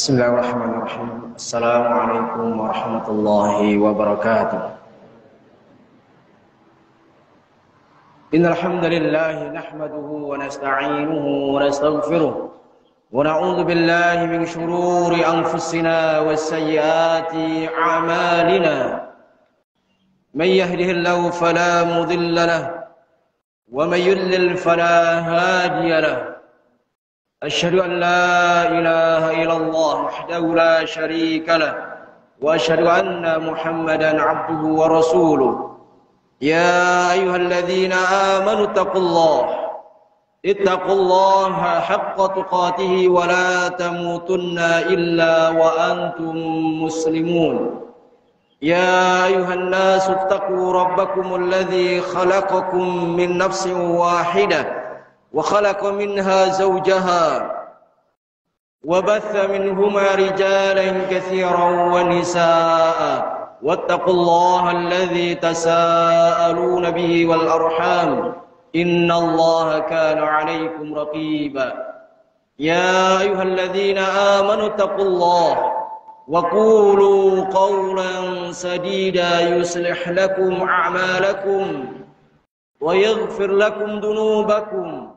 Bismillahirrahmanirrahim. Assalamualaikum warahmatullahi wabarakatuh. Innal hamdalillah nahmaduhu wa nasta'inuhu wa nastaghfiruh wa na'udzu billahi min shururi anfusina wa sayyiati a'malina. May yahdihillahu fala mudilla lahu wa may yudlil fala hadiya lahu. أشهد أن لا إله إلا الله وحده لا شريك له وأشهد أن محمدا عبده ورسوله يا أيها الذين آمنوا اتقوا الله حق تقاته ولا تموتن إلا وأنتم مسلمون يا أيها الناس اتقوا ربكم الذي خلقكم من نفس واحدة وخلق منها زوجها وبث منهما رجالا كثيرا ونساء واتقوا الله الذي تساءلون به والأرحام إن الله كان عليكم رقيبا يا أيها الذين آمنوا اتقوا الله وقولوا قولا سديدا يصلح لكم أعمالكم ويغفر لكم ذنوبكم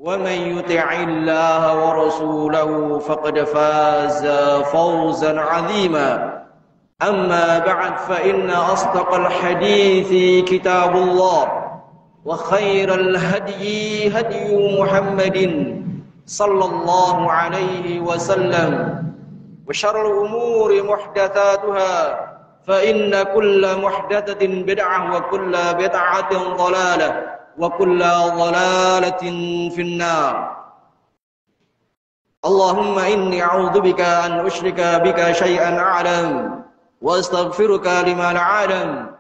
ومن يطع الله ورسوله فقد فاز فوزا عظيما أما بعد فإن أصدق الحديث كتاب الله وخير الهدي هدي محمد صلى الله عليه وسلم وشر الأمور محدثاتها فإن كل محدثة بدعة وكل بدعة ضلالة وكل ضلالة في النار اللهم إني أعوذ بك أن أشرك بك شيئا أعلم وأستغفرك لما لا أعلم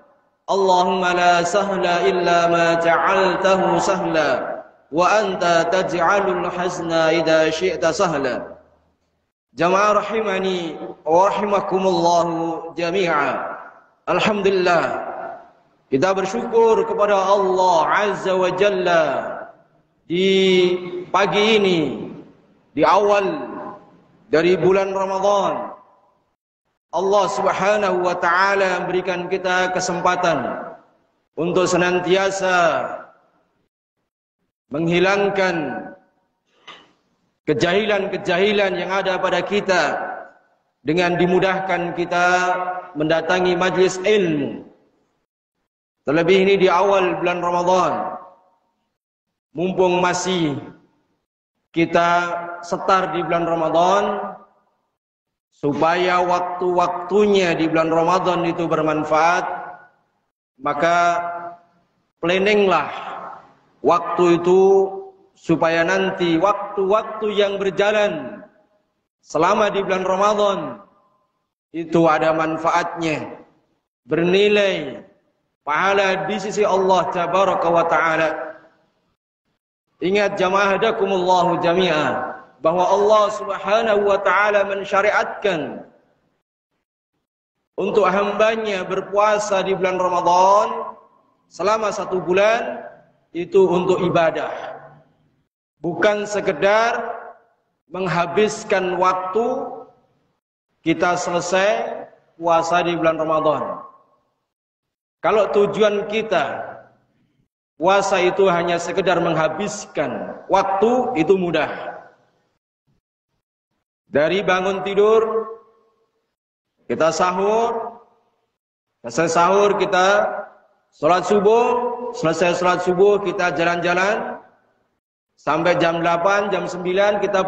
اللهم لا سهل إلا ما جعلته سهلا وأنت تجعل الحزن إذا شئت سهلا جماعة رحمني ورحمكم الله جميعا. Alhamdulillah, kita bersyukur kepada Allah Azza wa Jalla di pagi ini, di awal dari bulan Ramadan. Allah Subhanahu wa Ta'ala memberikan kita kesempatan untuk senantiasa menghilangkan kejahilan-kejahilan yang ada pada kita dengan dimudahkan kita mendatangi majlis ilmu. Terlebih ini di awal bulan Ramadan, mumpung masih kita setar di bulan Ramadan, supaya waktu-waktunya di bulan Ramadan itu bermanfaat, maka planninglah waktu itu supaya nanti waktu-waktu yang berjalan selama di bulan Ramadan itu ada manfaatnya, bernilai pahala di sisi Allah Tabaraka wa Ta'ala. Ingat jamaah hadakumullahu jami'ah, bahwa Allah Subhanahu wa Ta'ala mensyariatkan untuk hambanya berpuasa di bulan Ramadan selama 1 bulan itu untuk ibadah, bukan sekedar menghabiskan waktu kita selesai puasa di bulan Ramadan. Kalau tujuan kita puasa itu hanya sekedar menghabiskan waktu, itu mudah. Dari bangun tidur, kita sahur, selesai sahur kita sholat subuh, selesai sholat subuh kita jalan-jalan, sampai jam 8, jam 9 kita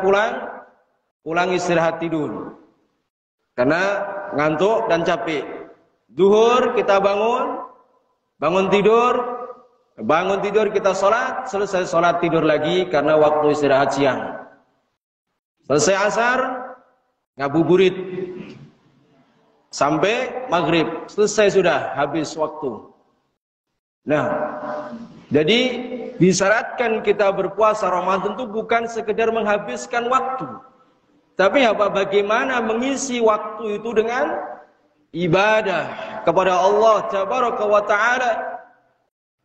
pulang istirahat tidur. Karena ngantuk dan capek. Zuhur kita bangun tidur kita sholat, selesai sholat tidur lagi karena waktu istirahat siang. Selesai asar, ngabuburit sampai maghrib, selesai sudah, habis waktu. Nah, jadi disyaratkan kita berpuasa Ramadan itu bukan sekedar menghabiskan waktu, tapi bagaimana mengisi waktu itu dengan ibadah kepada Allah Tabaraka wa Ta'ala.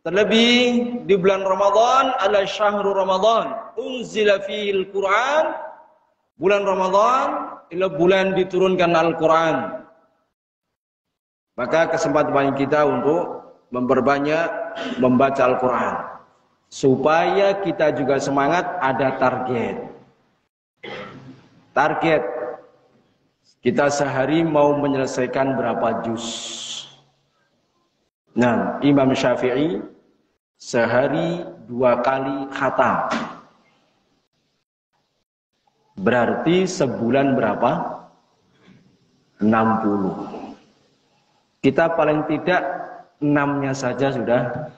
Terlebih di bulan Ramadan, ala syahrul Ramadan unzila fihil Quran, Bulan Ramadan adalah bulan diturunkan Al-Quran. Maka kesempatan kita untuk memperbanyak membaca Al-Quran. Supaya kita juga semangat, ada target. Target. Kita sehari mau menyelesaikan berapa juz. Nah, Imam Syafi'i sehari 2 kali khatam. Berarti sebulan berapa? 60. Kita paling tidak 6-nya saja sudah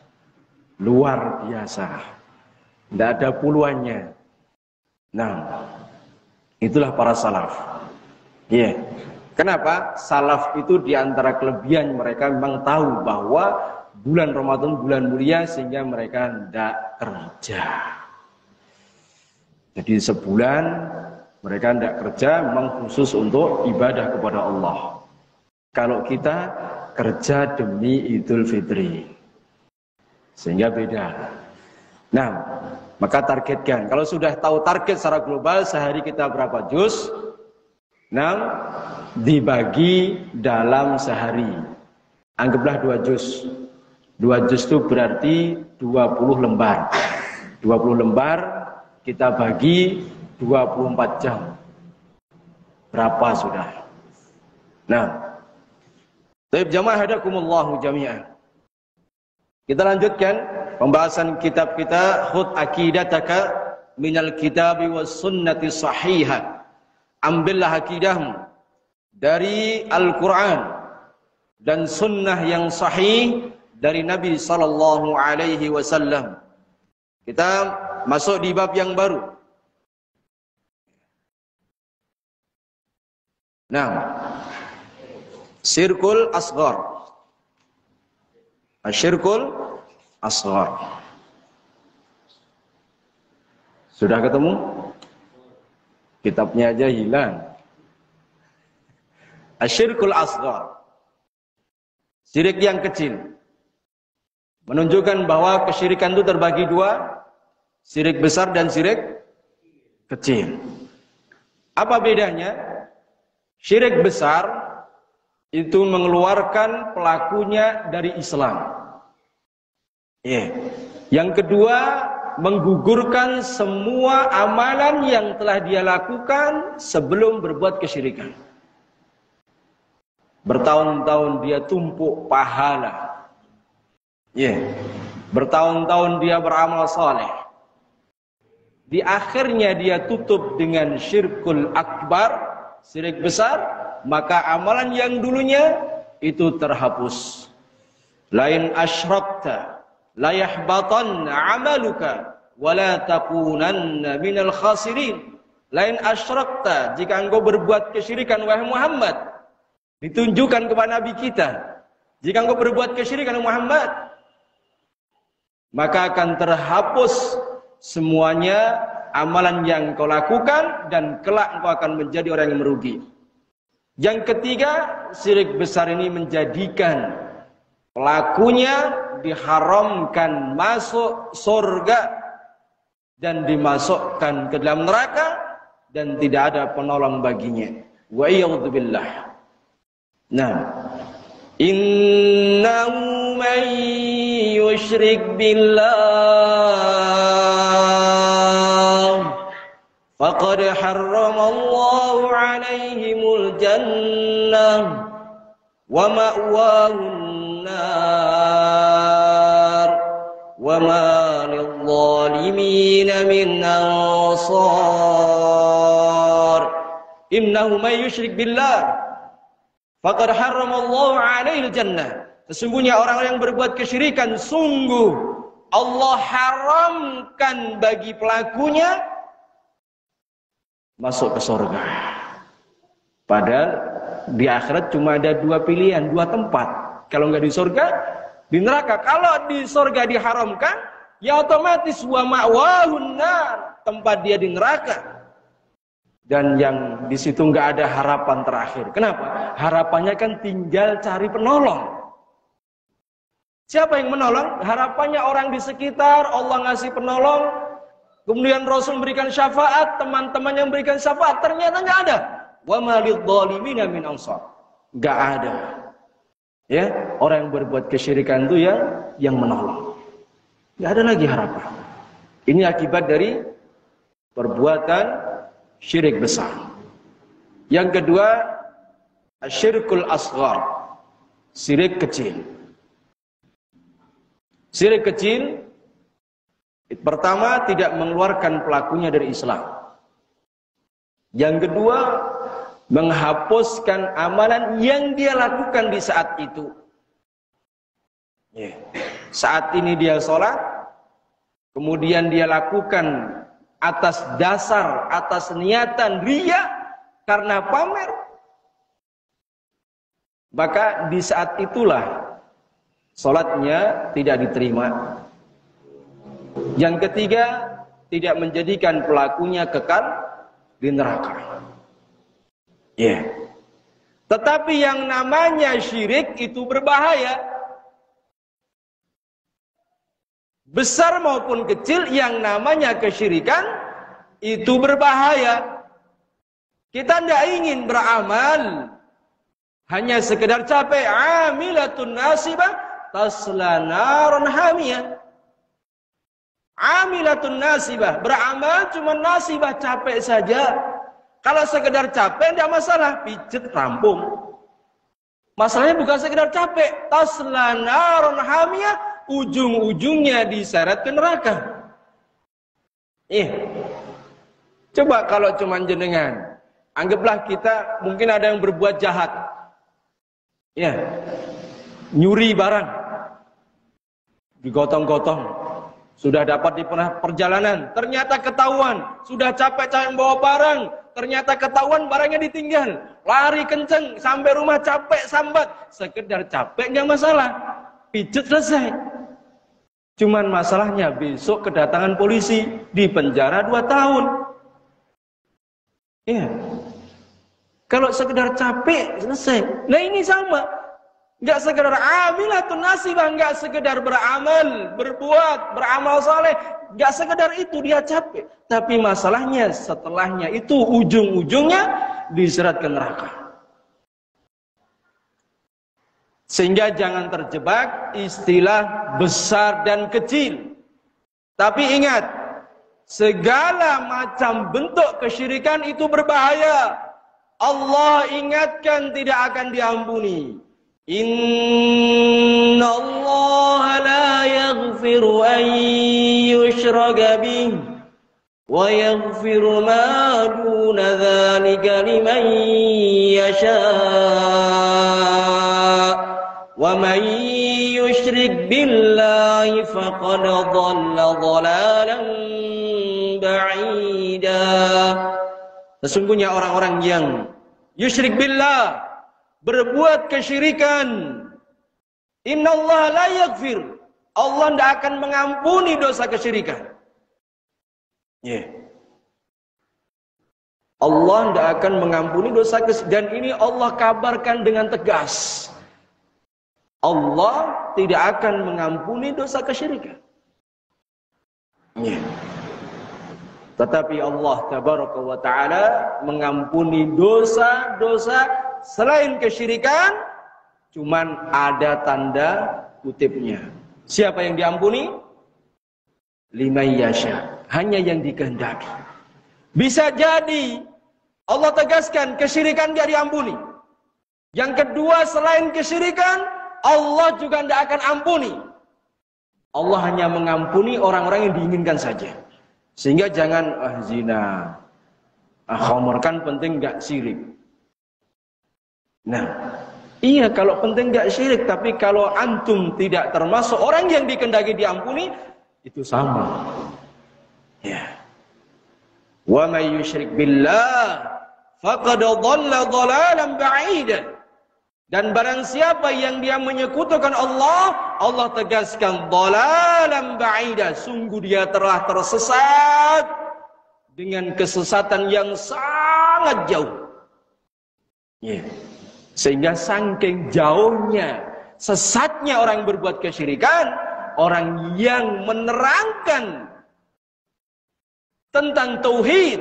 luar biasa. Tidak ada puluhannya. Nah, itulah para salaf. Iya. Yeah. Kenapa? Salaf itu diantara kelebihan mereka memang tahu bahwa bulan Ramadan bulan mulia sehingga mereka tidak kerja. Jadi sebulan mereka tidak kerja memang khusus untuk ibadah kepada Allah. Kalau kita kerja demi Idul Fitri, sehingga beda. Nah, maka targetkan. Kalau sudah tahu target secara global, sehari kita berapa juz? 6 dibagi dalam sehari. Anggaplah 2 juz. 2 juz itu berarti 20 lembar. 20 lembar kita bagi 24 jam. Berapa sudah? Nah, taib jamaah hadakumullahu jami'an. Kita lanjutkan pembahasan kitab kita, khud aqidataka minal kitabi was sunnati sahihah. Ambillah akidahmu dari Al-Quran dan sunnah yang sahih dari Nabi sallallahu alaihi wasallam. Kita masuk di bab yang baru. Nah, syirkul asghar. Asyirkul asghar. Sudah ketemu? Kitabnya aja hilang. Asyirkul asghar. Syirik yang kecil. Menunjukkan bahwa kesyirikan itu terbagi 2. Syirik besar dan syirik kecil. Apa bedanya? Syirik besar itu mengeluarkan pelakunya dari Islam. Yang kedua, menggugurkan semua amalan yang telah dia lakukan sebelum berbuat kesyirikan. Bertahun-tahun dia tumpuk pahala. Bertahun-tahun dia beramal saleh. Di akhirnya dia tutup dengan syirkul akbar, syirik besar, maka amalan yang dulunya itu terhapus. Lain asyrakta la yahbatanna amaluka wa la takunanna minal khasirin. Lain asyrakta, jika engkau berbuat kesyirikan wahai Muhammad, ditunjukkan kepada Nabi kita, jika engkau berbuat kesyirikan Muhammad, maka akan terhapus semuanya amalan yang kau lakukan dan kelak engkau akan menjadi orang yang merugi. Yang ketiga, syirik besar ini menjadikan pelakunya diharamkan masuk surga dan dimasukkan ke dalam neraka dan tidak ada penolong baginya. Wa a'udzubillah. Nah, innahu man yusyrik billah faqad harramallahu alaihimul jannah wa ma'wahun nar wa ma lidh-dhalimin min ansar. Innahu man yusyrik billah faqad harramallahu alaihil jannah. Sesungguhnya orang-orang yang berbuat kesyirikan, sungguh Allah haramkan bagi pelakunya masuk ke surga. Padahal di akhirat cuma ada 2 pilihan, 2 tempat. Kalau nggak di surga, di neraka. Kalau di surga diharamkan, ya otomatis wa ma'wahun nar, tempat dia di neraka. Dan yang di situ nggak ada harapan terakhir. Kenapa? Harapannya kan tinggal cari penolong. Siapa yang menolong? Harapannya orang di sekitar, Allah ngasih penolong, Kemudian Rasul memberikan syafaat, teman-teman yang memberikan syafaat, ternyata nggak ada. Wa ma lidzalimina min ansar. Nggak ada. Ya, orang yang berbuat kesyirikan itu yang menolong. Nggak ada lagi harapan. Ini akibat dari perbuatan syirik besar. Yang kedua, asyirkul asghar, syirik kecil. Syirik kecil, pertama tidak mengeluarkan pelakunya dari Islam. Yang kedua, menghapuskan amalan yang dia lakukan di saat itu. Saat ini dia sholat, kemudian dia lakukan atas dasar, atas niatan riya karena pamer, maka di saat itulah sholatnya tidak diterima. Yang ketiga, tidak menjadikan pelakunya kekal di neraka. Tetapi yang namanya syirik itu berbahaya. Besar maupun kecil, yang namanya kesyirikan itu berbahaya. Kita tidak ingin beramal hanya sekedar capek. Amilatun nasibah tasla naron hamiyah. Amilatun nasibah, beramal cuma nasibah, capek saja. Kalau sekedar capek tidak masalah, pijet rampung. Masalahnya bukan sekedar capek. Tasla naron hamiyah, ujung-ujungnya diseret ke neraka. Coba kalau cuma jenengan, anggaplah kita mungkin ada yang berbuat jahat, nyuri barang, digotong-gotong, sudah dapat di perjalanan, ternyata ketahuan, sudah capek-capek bawa barang, ternyata ketahuan barangnya ditinggal, lari kenceng sampai rumah capek sambat, sekedar capek nggak masalah, pijet selesai. Cuman masalahnya besok kedatangan polisi, di penjara 2 tahun. Kalau sekedar capek selesai. Nah ini sama, nggak sekedar amilatun nasibah, nggak sekedar beramal, berbuat, beramal saleh, nggak sekedar itu dia capek. Tapi masalahnya setelahnya itu ujung-ujungnya diseret ke neraka. Sehingga jangan terjebak istilah besar dan kecil. Tapi ingat, segala macam bentuk kesyirikan itu berbahaya. Allah ingatkan tidak akan diampuni. Inna Allah la yaghfiru an yushraka bih wa yaghfiru ma duna dzalika liman yasha. Wa man yusyrik billahi faqad dhalla dhalalan ba'ida. Sesungguhnya orang-orang yang yusyrik billah, berbuat kesyirikan, innallaha la yaghfir, Allah tidak akan mengampuni dosa kesyirikan. Allah tidak akan mengampuni dosa kesyirikan. Dan ini Allah kabarkan dengan tegas. Allah tidak akan mengampuni dosa kesyirikan. Tetapi Allah tabaraka wa ta'ala mengampuni dosa-dosa selain kesyirikan, cuman ada tanda kutipnya. Siapa yang diampuni? Liman yasha, hanya yang dikehendaki. Bisa jadi Allah tegaskan kesyirikan tidak diampuni. Yang kedua, selain kesyirikan Allah juga tidak akan ampuni. Allah hanya mengampuni orang-orang yang diinginkan saja. Sehingga jangan zina, khamr, kan penting nggak syirik. Nah, iya kalau penting nggak syirik, tapi kalau antum tidak termasuk orang yang dikehendaki diampuni, itu sama. Wa may yusyrik billah faqad dhalla dhalalan ba'ida. Dan barang siapa yang dia menyekutukan Allah, Allah tegaskan dhalalan ba'ida, sungguh dia telah tersesat dengan kesesatan yang sangat jauh. Sehingga saking jauhnya, sesatnya orang yang berbuat kesyirikan, orang yang menerangkan tentang tauhid,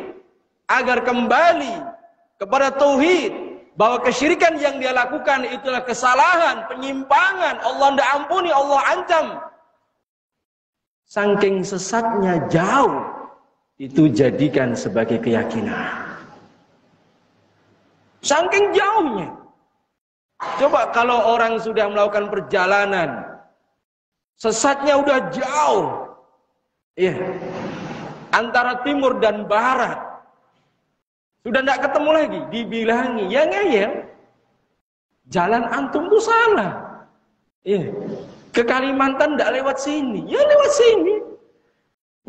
agar kembali kepada tauhid, bahwa kesyirikan yang dia lakukan itulah kesalahan, penyimpangan, Allah tidak ampuni, Allah ancam. Saking sesatnya jauh, itu jadikan sebagai keyakinan. Saking jauhnya. Coba kalau orang sudah melakukan perjalanan, sesatnya udah jauh, iya, antara timur dan barat, sudah tidak ketemu lagi, dibilangi, ya ngeyel, jalan antum tuh salah, iya, ke Kalimantan tidak lewat sini, ya lewat sini,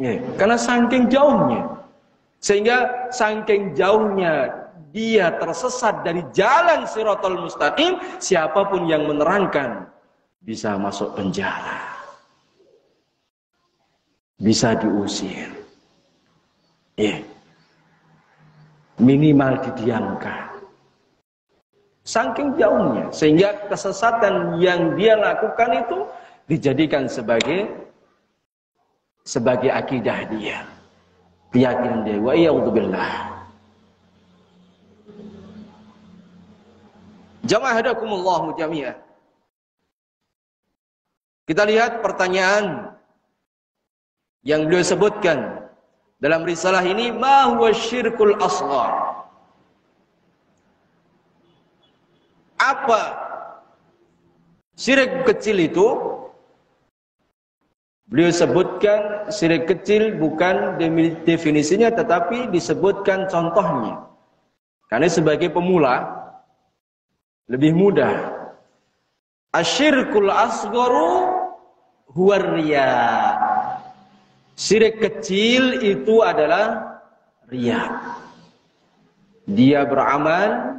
iya, karena saking jauhnya, sehingga saking jauhnya dia tersesat dari jalan Shiratal Mustaqim, siapapun yang menerangkan bisa masuk penjara, bisa diusir, minimal didiamkan. Saking jauhnya, sehingga kesesatan yang dia lakukan itu dijadikan sebagai akidah dia, keyakinan dia. Wa iyadzubillah. Jamaah hadakumullahu jami'ah. Kita lihat pertanyaan yang beliau sebutkan dalam risalah ini, ma huwa syirkul asghar? Apa syirik kecil itu? Beliau sebutkan syirik kecil bukan definisinya, tetapi disebutkan contohnya. Karena sebagai pemula lebih mudah. Asyirkul asgharu huwa riya. Syirik kecil itu adalah riya. Dia beramal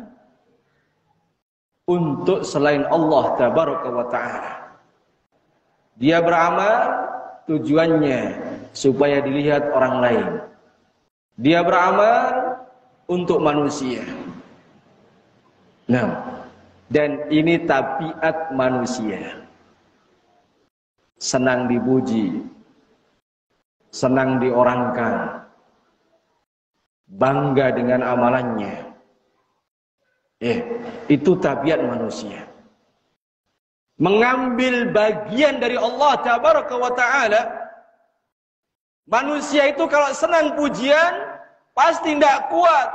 untuk selain Allah tabaraka wa ta'ala. Dia beramal tujuannya supaya dilihat orang lain. Dia beramal untuk manusia. Nah, dan ini tabiat manusia. Senang dipuji, senang diorangkan, bangga dengan amalannya. Itu tabiat manusia. Mengambil bagian dari Allah tabaraka wa ta'ala. Manusia itu kalau senang pujian pasti tidak kuat,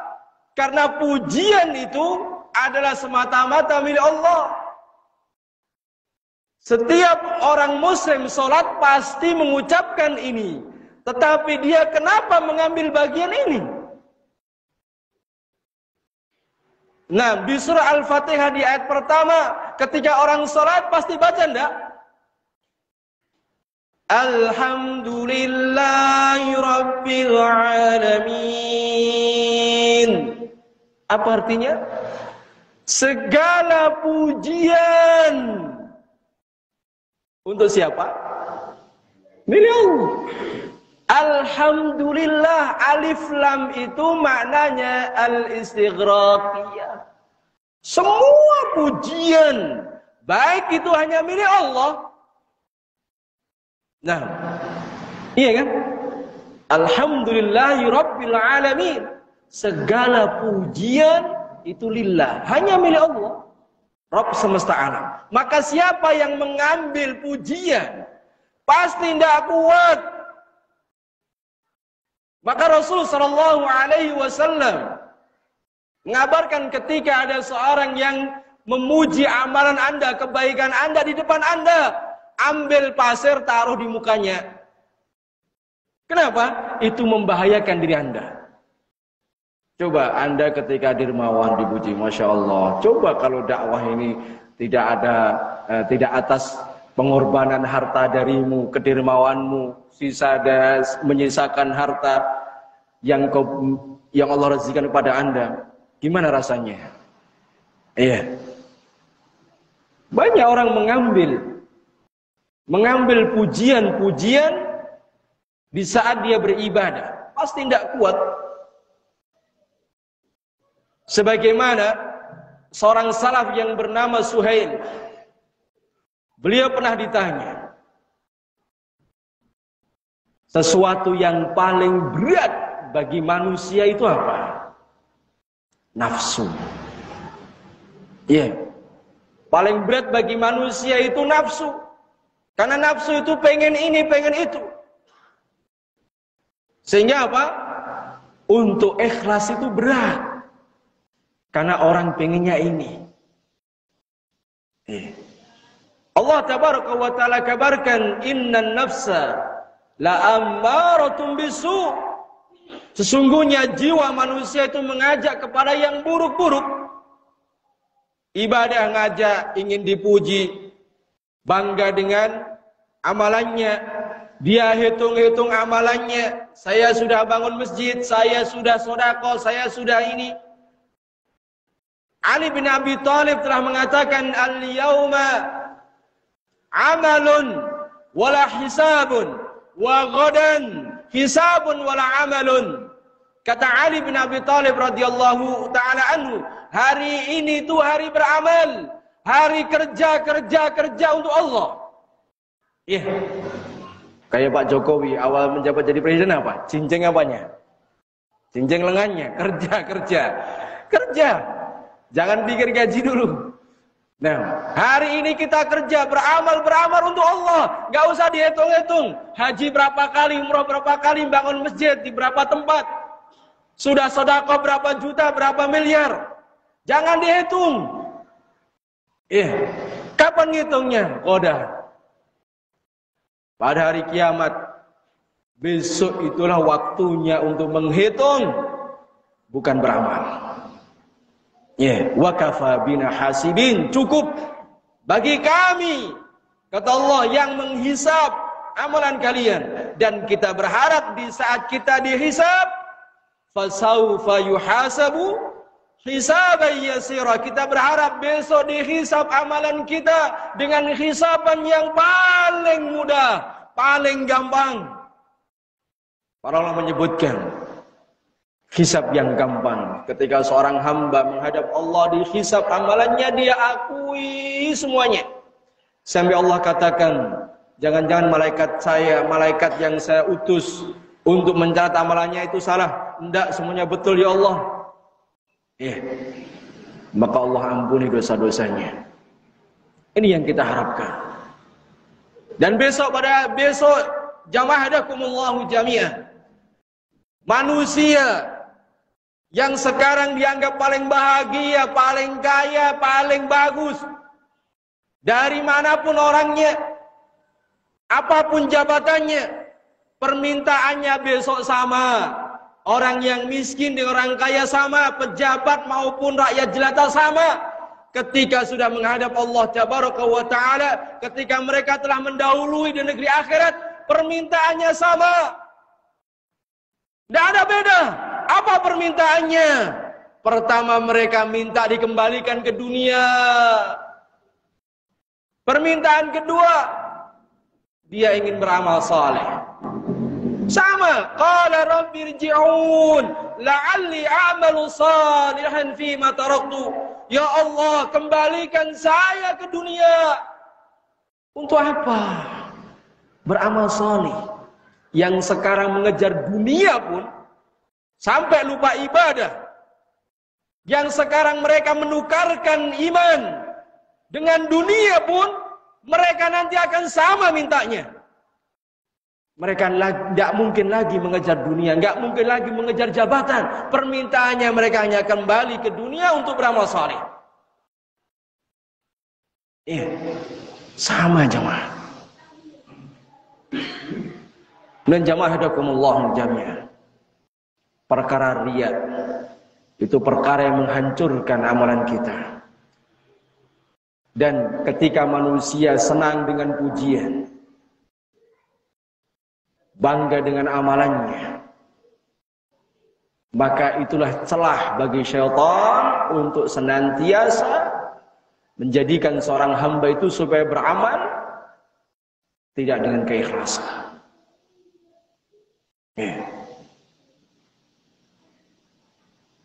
karena pujian itu adalah semata-mata milik Allah. Setiap orang muslim sholat pasti mengucapkan ini, tetapi dia kenapa mengambil bagian ini? Nah, di surah Al-Fatihah di ayat pertama, ketika orang sholat pasti baca enggak? Alhamdulillahi Rabbil Alamin. Apa artinya? Segala pujian untuk siapa? Milik Allah. Alhamdulillah, alif lam itu maknanya al-istighraqiyah. Semua pujian, baik itu hanya milik Allah. Nah, iya kan? Alhamdulillahi Rabbil Alamin. Segala pujian itu lillah, hanya milik Allah, Rabb semesta alam. Maka siapa yang mengambil pujian pasti tidak kuat. Maka Rasul sallallahu alaihi wasallam mengabarkan ketika ada seorang yang memuji amalan Anda, kebaikan Anda di depan Anda, ambil pasir taruh di mukanya. Kenapa? Itu membahayakan diri Anda. Coba Anda ketika dermawan dipuji, Masya Allah. Coba kalau dakwah ini tidak atas pengorbanan harta darimu, kedermawanmu, menyisakan harta yang Allah rezekikan kepada Anda. Gimana rasanya? Iya. Banyak orang mengambil pujian-pujian di saat dia beribadah. Pasti tidak kuat. Sebagaimana seorang salaf yang bernama Suhail, beliau pernah ditanya sesuatu yang paling berat bagi manusia itu apa? Nafsu. Iya. Paling berat bagi manusia itu nafsu. Karena nafsu itu pengen ini, pengen itu. Sehingga apa? Untuk ikhlas itu berat. Karena orang pengennya ini. Allah tabaraka wa ta'ala kabarkan, innan nafsa la'ammaratun bisu. Sesungguhnya jiwa manusia itu mengajak kepada yang buruk-buruk. Ibadah ngajak, ingin dipuji, bangga dengan amalannya. Dia hitung-hitung amalannya. Saya sudah bangun masjid, saya sudah sedekah, saya sudah ini. Ali bin Abi Thalib telah mengatakan, al-yauma amalun wala hisabun wa ghadan hisabun wala amalun. Kata Ali bin Abi Thalib radhiyallahu taala anhu, hari ini itu hari beramal, hari kerja untuk Allah. Iya. Kayak Pak Jokowi awal menjabat jadi presiden apa? Cincin apanya? Cincin lengannya, kerja. Jangan pikir gaji dulu. Nah, hari ini kita kerja, beramal untuk Allah. Gak usah dihitung-hitung. Haji berapa kali, umrah berapa kali, bangun masjid di berapa tempat. Sudah sedekah berapa juta, berapa miliar. Jangan dihitung. Kapan ngitungnya? Udah. Pada hari kiamat, besok itulah waktunya untuk menghitung, bukan beramal. Wa kafa bina hasibin, cukup bagi kami, kata Allah, yang menghisab amalan kalian. Dan kita berharap di saat kita dihisab, fasaufa yuhasabu hisaban yasira. Kita berharap besok dihisab amalan kita dengan hisaban yang paling mudah, paling gampang. Para ulama menyebutkan hisab yang gampang ketika seorang hamba menghadap Allah, dihisab amalannya, dia akui semuanya. Sampai Allah katakan, jangan-jangan malaikat yang saya utus untuk mencatat amalannya itu salah. Tidak, semuanya betul ya Allah. Maka Allah ampuni dosa-dosanya. Ini yang kita harapkan. Dan besok jamaah hadakumullahu jami'ah, manusia yang sekarang dianggap paling bahagia, paling kaya, paling bagus, dari manapun orangnya, apapun jabatannya, permintaannya besok sama. Orang yang miskin dengan orang kaya sama, pejabat maupun rakyat jelata sama. Ketika sudah menghadap Allah Tabaraka wa Ta'ala, ketika mereka telah mendahului di negeri akhirat, permintaannya sama. Tidak ada beda. Apa permintaannya? Pertama, mereka minta dikembalikan ke dunia. Permintaan kedua, dia ingin beramal saleh. Sama, qala rabbi irji'un la'alli a'malu salihan fima taraktu. Ya Allah, kembalikan saya ke dunia. Untuk apa? Beramal salih. Yang sekarang mengejar dunia pun sampai lupa ibadah. Yang sekarang mereka menukarkan iman dengan dunia pun, mereka nanti akan sama mintanya. Mereka tidak mungkin lagi mengejar dunia, nggak mungkin lagi mengejar jabatan. Permintaannya mereka hanya kembali ke dunia untuk beramal saleh. Sama jamaah. Dan jamaah hadakumullah jami'ah. Perkara riya itu perkara yang menghancurkan amalan kita. Dan ketika manusia senang dengan pujian, bangga dengan amalannya, maka itulah celah bagi syaitan untuk senantiasa menjadikan seorang hamba itu supaya beramal tidak dengan keikhlasan.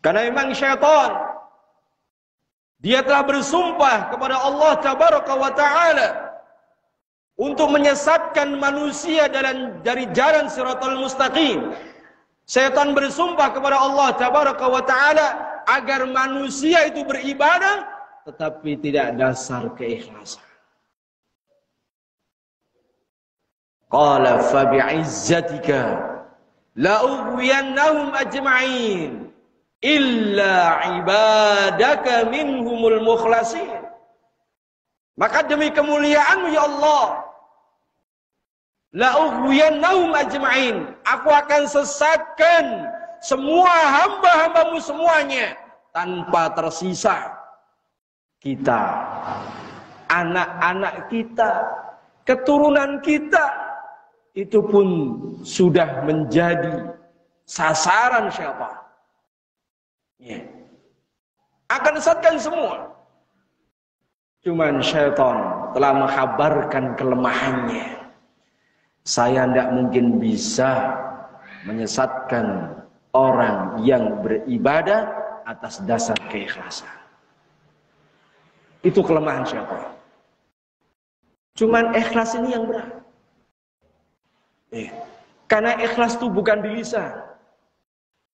Karena memang syaitan, dia telah bersumpah kepada Allah Tabaraka wa Ta'ala untuk menyesatkan manusia dari jalan Shiratal Mustaqim. Setan bersumpah kepada Allah Tabaraka wa Ta'ala agar manusia itu beribadah tetapi tidak dasar keikhlasan. Qala fa bi'izzatika la ughwiyannahum ajma'in illa ibadaka minhumul mukhlasin. Maka demi kemuliaan-Mu ya Allah, la ughwiyannahum ajma'in, aku akan sesatkan semua hamba-hamba-Mu semuanya tanpa tersisa. Kita, anak-anak kita, keturunan kita, itu pun sudah menjadi sasaran siapa? Ya. Akan sesatkan semua. Cuman syaitan telah menghabarkan kelemahannya. Saya tidak mungkin bisa menyesatkan orang yang beribadah atas dasar keikhlasan. Itu kelemahan syaitan. Cuman ikhlas ini yang berat. Karena ikhlas itu bukan di lisan.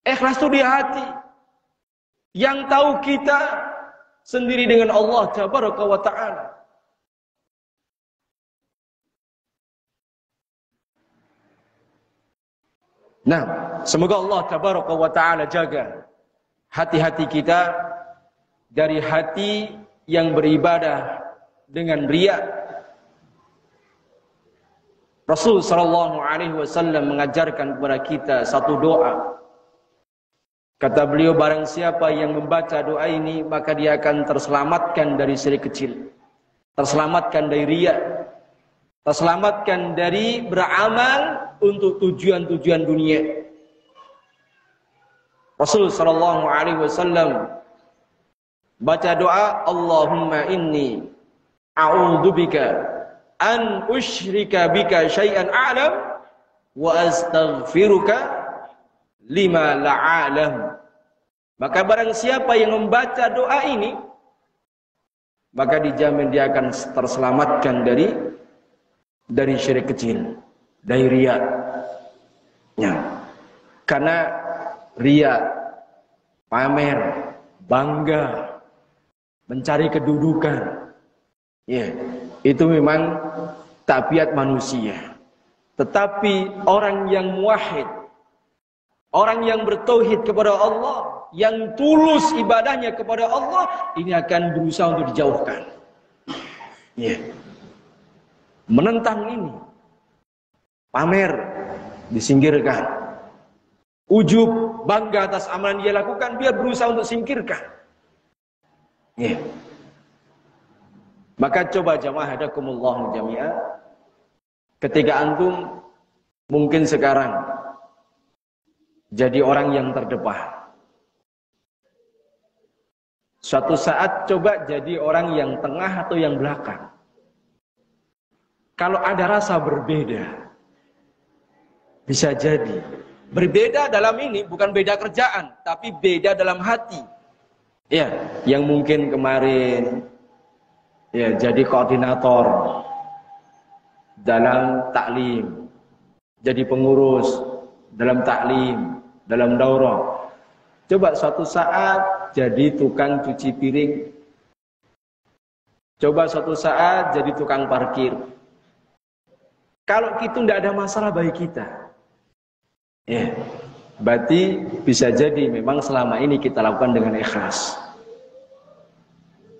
Ikhlas itu di hati. Yang tahu kita sendiri dengan Allah Tabaraka wa Ta'ala. Nah, semoga Allah Tabaraka wa Ta'ala jaga hati-hati kita dari hati yang beribadah dengan riya. Rasul sallallahu alaihi wasallam mengajarkan kepada kita satu doa. Kata beliau, barang siapa yang membaca doa ini, maka dia akan terselamatkan dari syirik kecil, terselamatkan dari riya, terselamatkan dari beramal untuk tujuan-tujuan dunia. Rasul sallallahu alaihi wasallam baca doa, Allahumma inni a'udzubika an usyrika bika syai'an a'lam wa astaghfiruka lima la'alam. Maka barang siapa yang membaca doa ini, maka dijamin dia akan terselamatkan dari syirik kecil, dari riya. Ya. Karena riya, pamer, bangga, mencari kedudukan, ya, itu memang tabiat manusia. Tetapi orang yang muwahhid, orang yang bertauhid kepada Allah, yang tulus ibadahnya kepada Allah, ini akan berusaha untuk dijauhkan. Ya. Menentang ini. Pamer, disingkirkan. Ujub, bangga atas amalan dia lakukan, dia berusaha untuk singkirkan. Ya. Maka coba jamaah hadakumullah jami'ah, ketika antum mungkin sekarang jadi orang yang terdepan, suatu saat coba jadi orang yang tengah atau yang belakang. Kalau ada rasa berbeda, bisa jadi berbeda dalam ini bukan beda kerjaan, tapi beda dalam hati. Ya, yang mungkin kemarin ya jadi koordinator dalam taklim, jadi pengurus dalam taklim, dalam daurah. Coba suatu saat jadi tukang cuci piring. Coba suatu saat jadi tukang parkir. Kalau itu tidak ada masalah bagi kita, ya, berarti bisa jadi memang selama ini kita lakukan dengan ikhlas.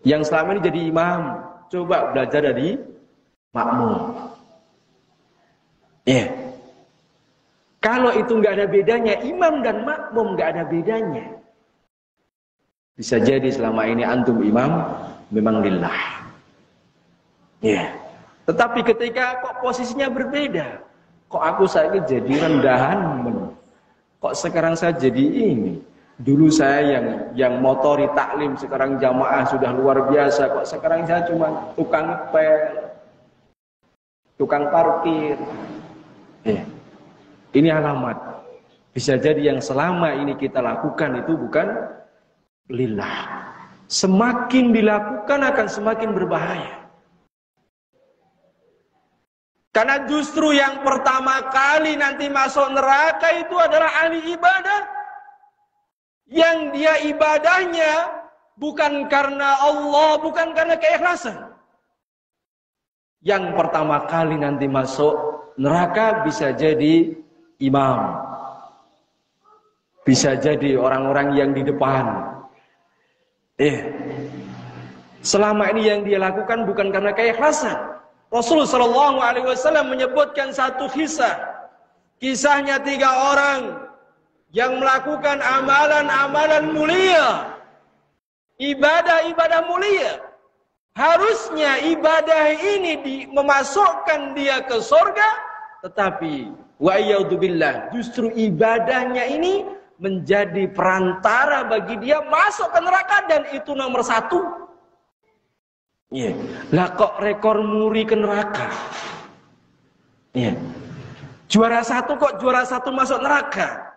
Yang selama ini jadi imam, coba belajar dari makmum. Ya. Kalau itu nggak ada bedanya, imam dan makmum nggak ada bedanya. Bisa jadi selama ini antum imam memang lillah. Ya. Tetapi ketika kok posisinya berbeda, kok aku saja jadi rendahan, kok sekarang saya jadi ini. Dulu saya yang motori taklim, sekarang jamaah sudah luar biasa, kok sekarang saya cuma tukang ngepel, tukang parkir. Ya. Ini alamat. Bisa jadi yang selama ini kita lakukan itu bukan lillah. Semakin dilakukan akan semakin berbahaya. Karena justru yang pertama kali nanti masuk neraka itu adalah ahli ibadah. Yang dia ibadahnya bukan karena Allah, bukan karena keikhlasan. Yang pertama kali nanti masuk neraka bisa jadi imam. Bisa jadi orang-orang yang di depan. Selama ini yang dia lakukan bukan karena keikhlasan. Rasulullah SAW menyebutkan satu kisah. Kisahnya 3 orang yang melakukan amalan-amalan mulia. Ibadah-ibadah mulia. Harusnya ibadah ini memasukkan dia ke surga. Tetapi wa'iyyadubillah, justru ibadahnya ini menjadi perantara bagi dia masuk ke neraka, dan itu nomor 1. Lah kok rekor muri ke neraka? Juara 1 kok juara 1 masuk neraka?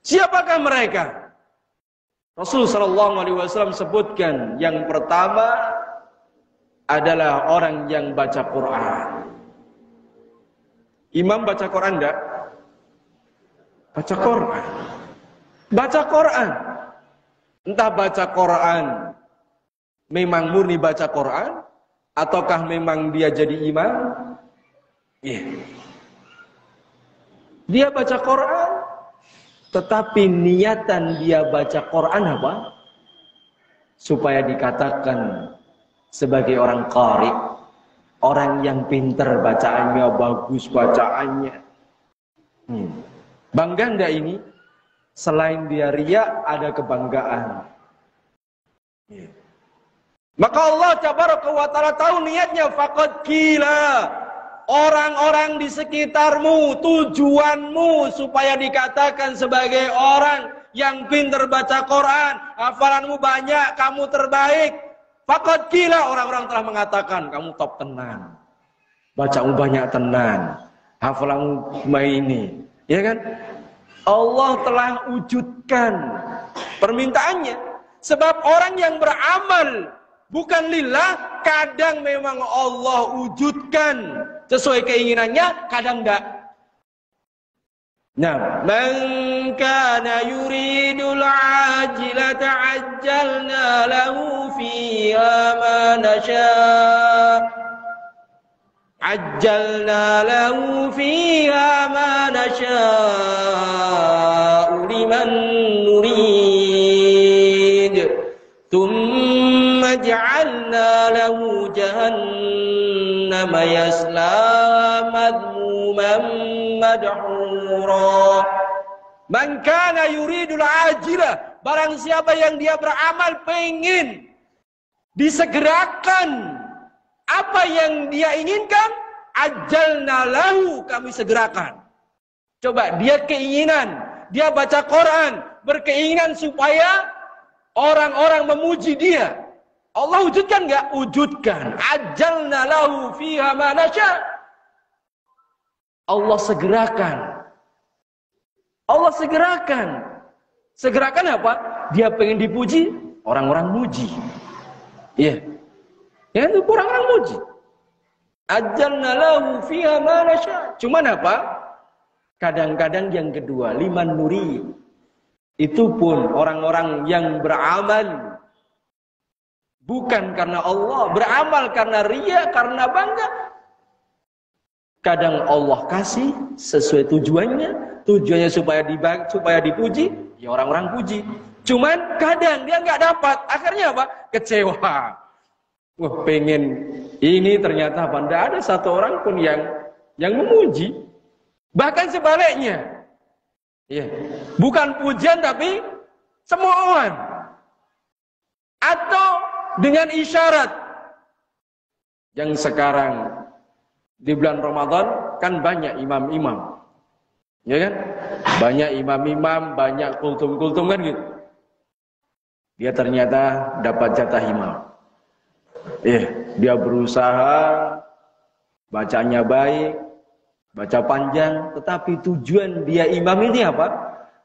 Siapakah mereka? Rasulullah SAW sebutkan yang pertama adalah orang yang baca Quran. Imam baca Quran enggak? Baca Quran. Baca Quran. Entah baca Quran memang murni baca Quran, ataukah memang dia jadi imam? Dia baca Quran, tetapi niatan dia baca Quran apa? Supaya dikatakan sebagai orang qari, orang yang pintar bacaannya, bagus bacaannya. Bangga enggak ini? Selain dia riya, ada kebanggaan. Maka Allah Tabaraka wa Ta'ala tahu niatnya. Faqad qila, orang-orang di sekitarmu, tujuanmu supaya dikatakan sebagai orang yang pintar baca Quran, hafalanmu banyak, kamu terbaik. Faqad qila, orang-orang telah mengatakan kamu top tenan, bacamu banyak tenan, hafalanmu ini, ya kan? Allah telah wujudkan permintaannya. Sebab orang yang beramal bukan lillah, kadang memang Allah wujudkan sesuai keinginannya, kadang enggak. Nah, man kana yuridul ajilata ajjalna lahu fiha ma nasha' ajjalna lahu fiha ma nasha'u liman nurid thumma ja'alna lahu jahannama yaslaha madhmuman madhura. Man kana yuridul ajilah, barang siapa yang dia beramal pengen disegerakan apa yang dia inginkan, ajjalna lahu, kami segerakan. Coba dia keinginan, dia baca Quran, berkeinginan supaya orang-orang memuji dia. Allah wujudkan enggak? Wujudkan. Ajjalna lahu fiha ma nasha'. Allah segerakan. Allah segerakan. Segerakan apa? Dia pengen dipuji, orang-orang muji. Iya. Ya itu orang-orang muji. Ajjalna lahu fiha ma nasha'. Cuman apa? Kadang-kadang yang kedua, liman nuri. Itu pun orang-orang yang beramal bukan karena Allah, beramal karena riya, karena bangga. Kadang Allah kasih sesuai tujuannya, tujuannya supaya dipuji, ya orang-orang puji. Cuman kadang dia nggak dapat, akhirnya apa? Kecewa. Wah, pengen ini, ternyata apa? Tidak ada satu orang pun yang memuji. Bahkan sebaliknya, ya, bukan pujian tapi cemoohan. Atau dengan isyarat. Yang sekarang di bulan Ramadan kan banyak imam-imam, ya kan? Banyak imam-imam, banyak kultum-kultum kan gitu. Dia ternyata dapat jatah imam. Dia berusaha, bacanya baik, baca panjang, tetapi tujuan dia imam ini apa?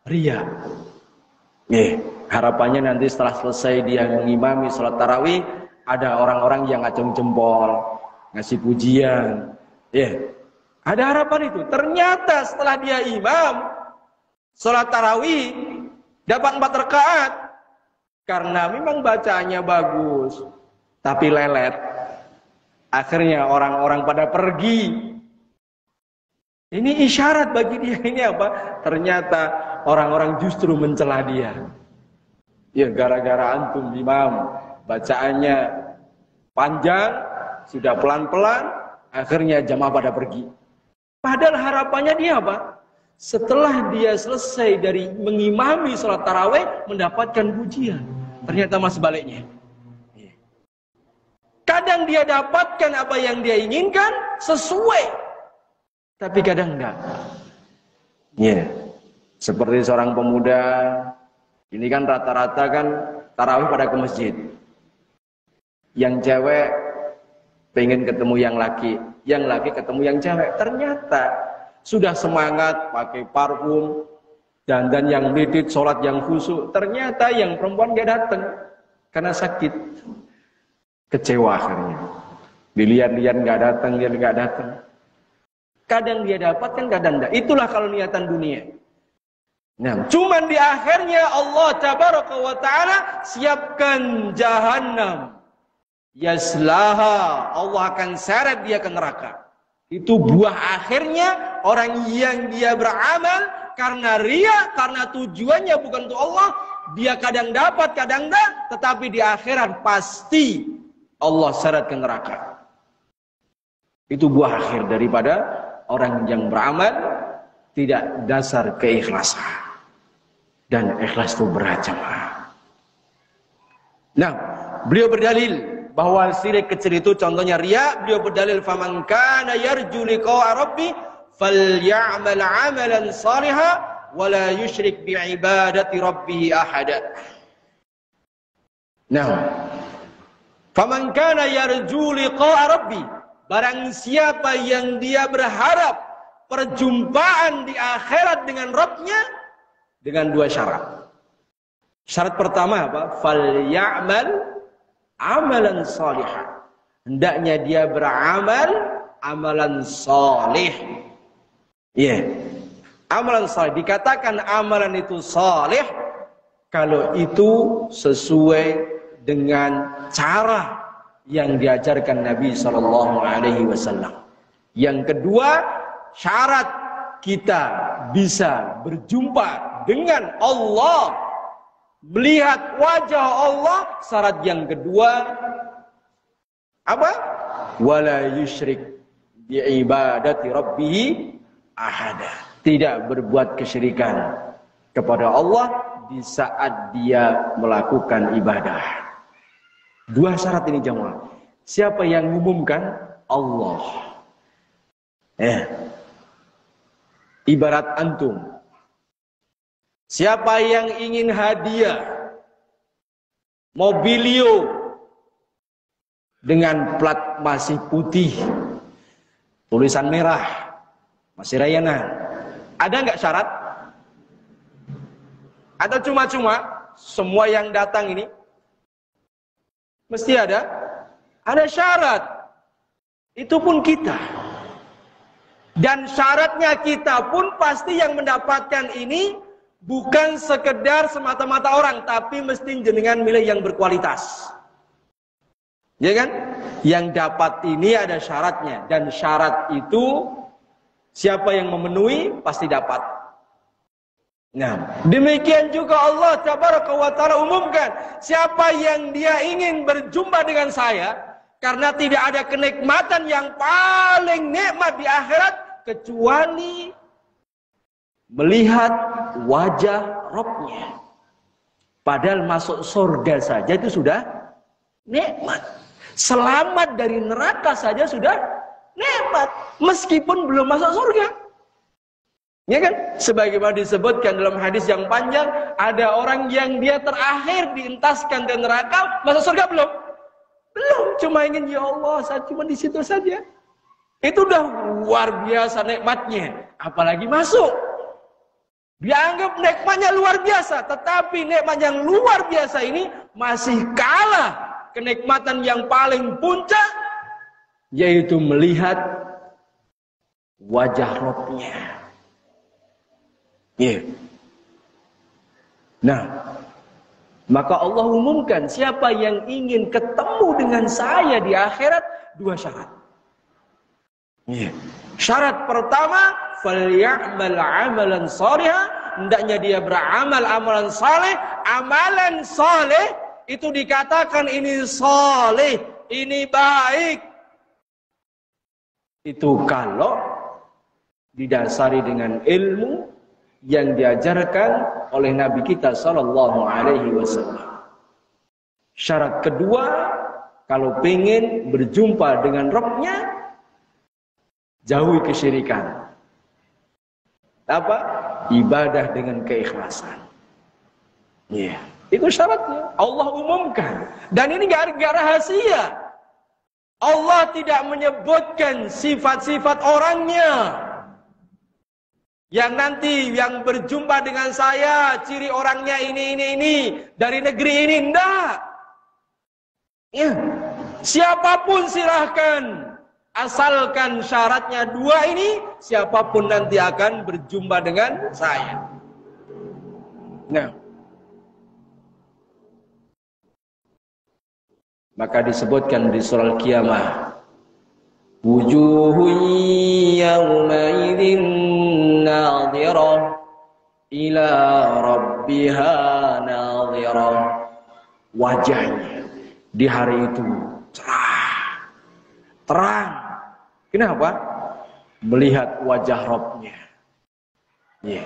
Riya. Harapannya nanti setelah selesai dia mengimami sholat tarawih, ada orang-orang yang acung jempol. ngasih pujian. Ya. Ada harapan itu. Ternyata setelah dia imam sholat tarawih dapat 4 rakaat karena memang bacaannya bagus tapi lelet. Akhirnya orang-orang pada pergi. Ini isyarat bagi dia. Ini apa? Ternyata orang-orang justru mencela dia. Ya, gara-gara antum imam bacaannya panjang, sudah pelan-pelan, akhirnya jamaah pada pergi. Padahal harapannya dia apa? Setelah dia selesai dari mengimami sholat tarawih, mendapatkan pujian. Ternyata mas sebaliknya. Kadang dia dapatkan apa yang dia inginkan sesuai, tapi kadang enggak. Ya, seperti seorang pemuda, ini kan rata-rata kan tarawih pada ke masjid. Yang cewek pengen ketemu yang laki ketemu yang cewek. Ternyata sudah semangat pakai parfum, dandan yang medit, sholat yang khusyuk. Ternyata yang perempuan gak datang karena sakit. Kecewa akhirnya. Dilihat-lihat gak datang, dia gak datang. Kadang dia dapatkan, kadang enggak. Itulah kalau niatan dunia. Nah, cuman di akhirnya Allah tabaraka wa ta'ala siapkan jahannam. Yaslaha, Allah akan seret dia ke neraka. Itu buah akhirnya orang yang dia beramal karena ria, karena tujuannya bukan untuk Allah. Dia kadang dapat, kadang enggak, tetapi di akhirat pasti Allah seret ke neraka. Itu buah akhir daripada orang yang beramal tidak dasar keikhlasan. Dan ikhlas itu berat jemaah. Nah, beliau berdalil bahwa syirik kecil itu contohnya riya. Beliau berdalil faman kana yarju liqa'a rabbi falyamal 'amalan shalihan wa la yusyrik bi ibadati rabbih ahada. Nah, faman kana yarju liqa'a rabbi, barang siapa yang dia berharap perjumpaan di akhirat dengan Rabbnya, dengan 2 syarat. Syarat pertama apa? Falyamal amalan shalihan. Hendaknya dia beramal amalan salih. Iya. Yeah. Amalan salih. Dikatakan amalan itu salih kalau itu sesuai dengan cara yang diajarkan Nabi sallallahu alaihi wasallam. Yang kedua, syarat kita bisa berjumpa dengan Allah, melihat wajah Allah. Syarat yang kedua apa? Wala yusyrik bi ibadati rabbih ahada. Tidak berbuat kesyirikan kepada Allah di saat dia melakukan ibadah. 2 syarat ini jemaah. Siapa yang mengumumkan? Allah. Ibarat antum, siapa yang ingin hadiah mobilio dengan plat masih putih, tulisan merah, masih rayanan, ada nggak syarat? Atau cuma-cuma semua yang datang ini mesti ada? Ada syarat. Itu pun kita. Dan syaratnya kita pun pasti yang mendapatkan ini bukan sekedar semata-mata orang, tapi mesti jenengan milih yang berkualitas. Ya kan? Yang dapat ini ada syaratnya, dan syarat itu siapa yang memenuhi pasti dapat. Nah, demikian juga Allah tabaraka wa ta'ala umumkan, siapa yang dia ingin berjumpa dengan saya, karena tidak ada kenikmatan yang paling nikmat di akhirat kecuali melihat wajah Rabbnya. Padahal masuk surga saja itu sudah nikmat. Selamat dari neraka saja sudah nikmat, meskipun belum masuk surga. Ya kan? Sebagaimana disebutkan dalam hadis yang panjang, ada orang yang dia terakhir dientaskan ke neraka, masuk surga belum? Belum, cuma ingin ya Allah, saya cuma di situ saja. Itu udah luar biasa nikmatnya, apalagi masuk. Dianggap nikmatnya luar biasa, tetapi nikmat yang luar biasa ini masih kalah kenikmatan yang paling puncak yaitu melihat wajah Rabbnya. Yeah. Nah, maka Allah umumkan siapa yang ingin ketemu dengan saya di akhirat, 2 syarat. Yeah. Syarat pertama, falyamal amalan shalihan, hendaknya dia beramal amalan saleh. Amalan saleh itu dikatakan ini saleh, ini baik. Itu kalau didasari dengan ilmu yang diajarkan oleh Nabi kita sallallahu alaihi wasallam. Syarat kedua, kalau pengen berjumpa dengan Rabbnya, jauhi kesyirikan. Apa? Ibadah dengan keikhlasan. Iya, itu syaratnya. Allah umumkan. Dan ini gak rahasia. Allah tidak menyebutkan sifat-sifat orangnya. Yang nanti yang berjumpa dengan saya, ciri orangnya ini, dari negeri ini, enggak. Ya. Siapapun silahkan. Asalkan syaratnya 2 ini, siapapun nanti akan berjumpa dengan saya. Nah, maka disebutkan di surah Al-Qiyamah, wujuhun yawmaidin nadhirah ila rabbiha nadhirah. Wajahnya di hari itu cerah, terang. Kenapa? Melihat wajah Rabbnya. Yeah.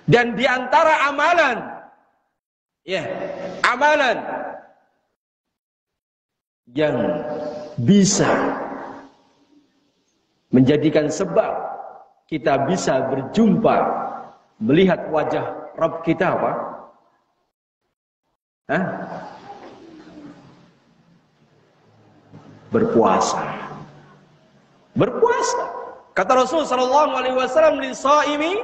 Dan di antara amalan, amalan yang bisa menjadikan sebab kita bisa berjumpa, melihat wajah Rabb kita apa? Berpuasa. Berpuasa. Kata Rasul sallallahu alaihi wasallam, li shaimi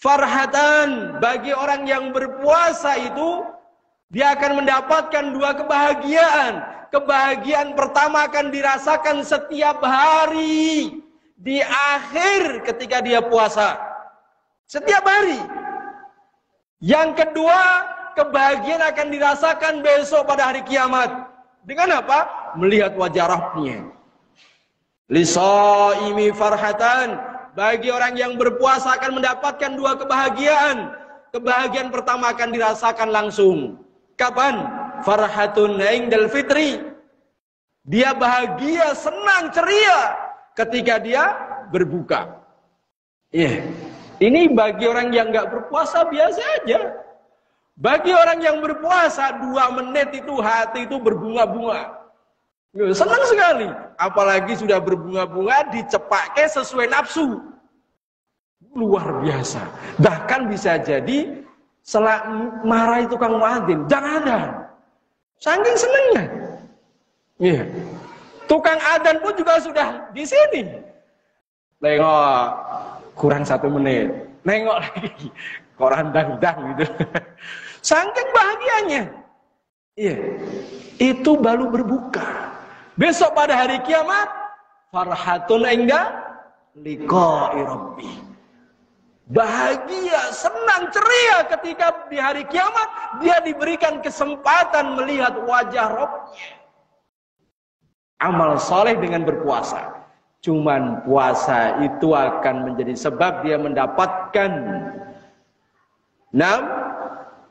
farhatan, bagi orang yang berpuasa itu dia akan mendapatkan 2 kebahagiaan. Kebahagiaan pertama akan dirasakan setiap hari di akhir ketika dia puasa. Setiap hari. Yang kedua, kebahagiaan akan dirasakan besok pada hari kiamat. Dengan apa? Melihat wajah Rabbnya. Lisaimi farhatan, bagi orang yang berpuasa akan mendapatkan 2 kebahagiaan. Kebahagiaan pertama akan dirasakan langsung. Kapan? Farhatun indal fitri. Dia bahagia, senang, ceria ketika dia berbuka. Ini bagi orang yang nggak berpuasa biasa aja. Bagi orang yang berpuasa 2 menit itu hati itu berbunga-bunga. Senang sekali. Apalagi sudah berbunga-bunga, dicepake sesuai nafsu. Luar biasa. Bahkan bisa jadi marah itu Kang Muadzin, jangan ada. Saking senangnya. Tukang adzan pun juga sudah di sini. Nengok, kurang 1 menit. Nengok lagi, kok randang-dang gitu. Saking bahagianya. Itu baru berbuka. Besok pada hari kiamat, farhatun inda liqa'i rabbi. Bahagia, senang, ceria ketika di hari kiamat dia diberikan kesempatan melihat wajah Rabbnya. Amal soleh dengan berpuasa. Cuman puasa itu akan menjadi sebab dia mendapatkan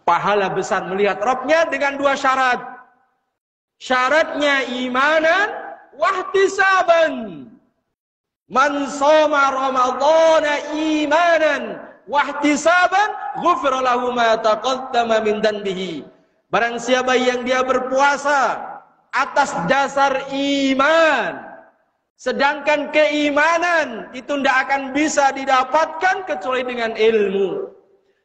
pahala besar melihat Rabbnya dengan 2 syarat. Syaratnya imanan wahtisaban. Man shoma ramadhana imanan wahtisaban ghufira lahu ma taqaddama min dhanbihi. Barang siapa yang dia berpuasa atas dasar iman, sedangkan keimanan itu tidak akan bisa didapatkan kecuali dengan ilmu.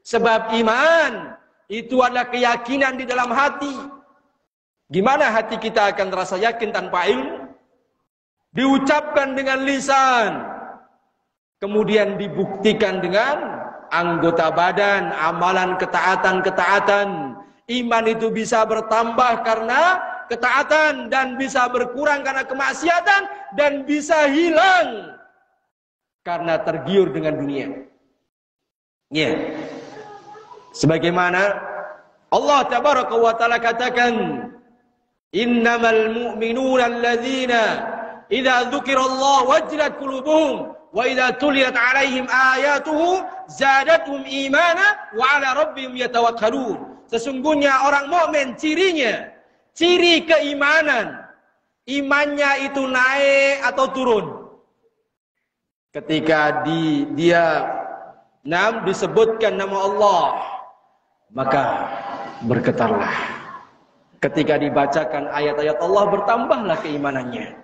Sebab iman itu adalah keyakinan di dalam hati. Gimana hati kita akan terasa yakin tanpa ilmu? Diucapkan dengan lisan, kemudian dibuktikan dengan anggota badan, amalan ketaatan-ketaatan. Iman itu bisa bertambah karena ketaatan, dan bisa berkurang karena kemaksiatan, dan bisa hilang karena tergiur dengan dunia. Ya. Sebagaimana Allah tabaraka wa taala katakan, innamal mu'minuna alladzina idza dzukirallahu wajilat qulubuhum wa idza tuliyat 'alaihim ayatuhu zadatuhum imana wa 'ala rabbihim yatawakkalun. Sesungguhnya orang mukmin cirinya, ciri keimanan, imannya itu naik atau turun. Ketika dia disebutkan nama Allah, maka bergetarlah. Ketika dibacakan ayat-ayat Allah, bertambahlah keimanannya.